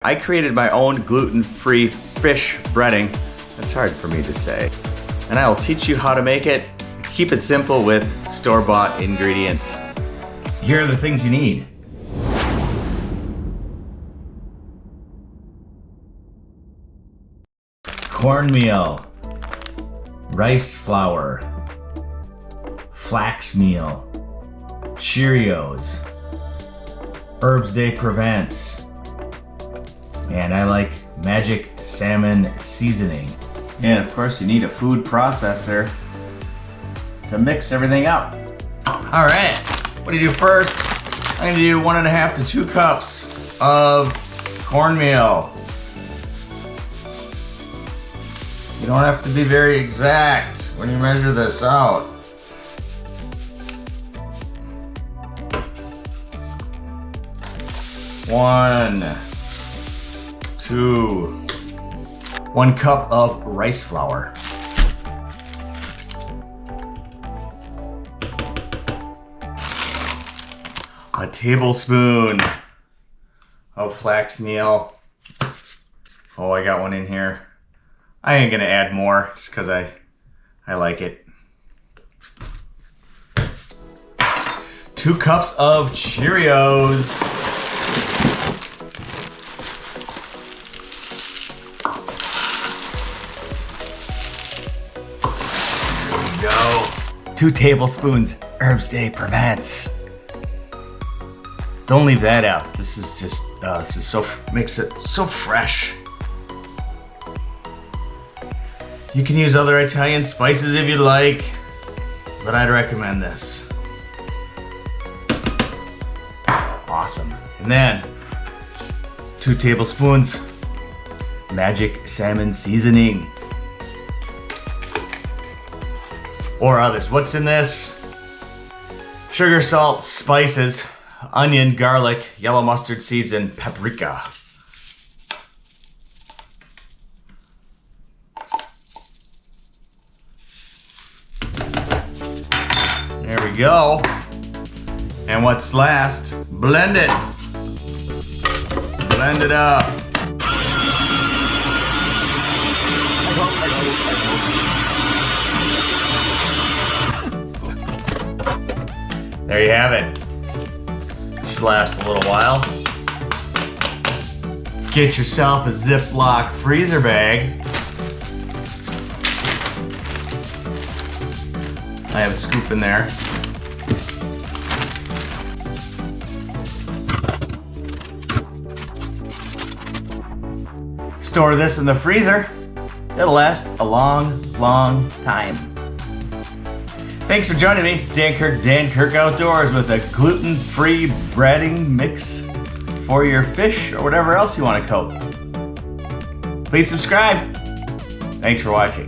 I created my own gluten-free fish breading. That's hard for me to say. And I will teach you how to make it. Keep it simple with store-bought ingredients. Here are the things you need. Cornmeal, rice flour, flax meal, Cheerios, Herbs de Provence, and I like magic salmon seasoning. And of course you need a food processor to mix everything up. All right, what do you do first? I'm gonna do 1.5 to 2 cups of cornmeal. You don't have to be very exact when you measure this out. One, 2, 1 cup of rice flour. A tablespoon of flax meal. Oh, I got one in here. I ain't gonna add more just because I like it. 2 cups of Cheerios. There we go. 2 tablespoons Herbs de Provence. Don't leave that out. This is just makes it so fresh. You can use other Italian spices if you'd like, but I'd recommend this. Awesome. And then 2 tablespoons magic salmon seasoning. Or others. What's in this? Sugar, salt, spices, onion, garlic, yellow mustard seeds, and paprika. There we go. And what's last? Blend it. Blend it up. There you have it. Should last a little while. Get yourself a Ziploc freezer bag. I have a scoop in there. Store this in the freezer. It'll last a long, long time. Thanks for joining me, Dan Kirk Outdoors, with a gluten-free breading mix for your fish or whatever else you want to coat. Please subscribe. Thanks for watching.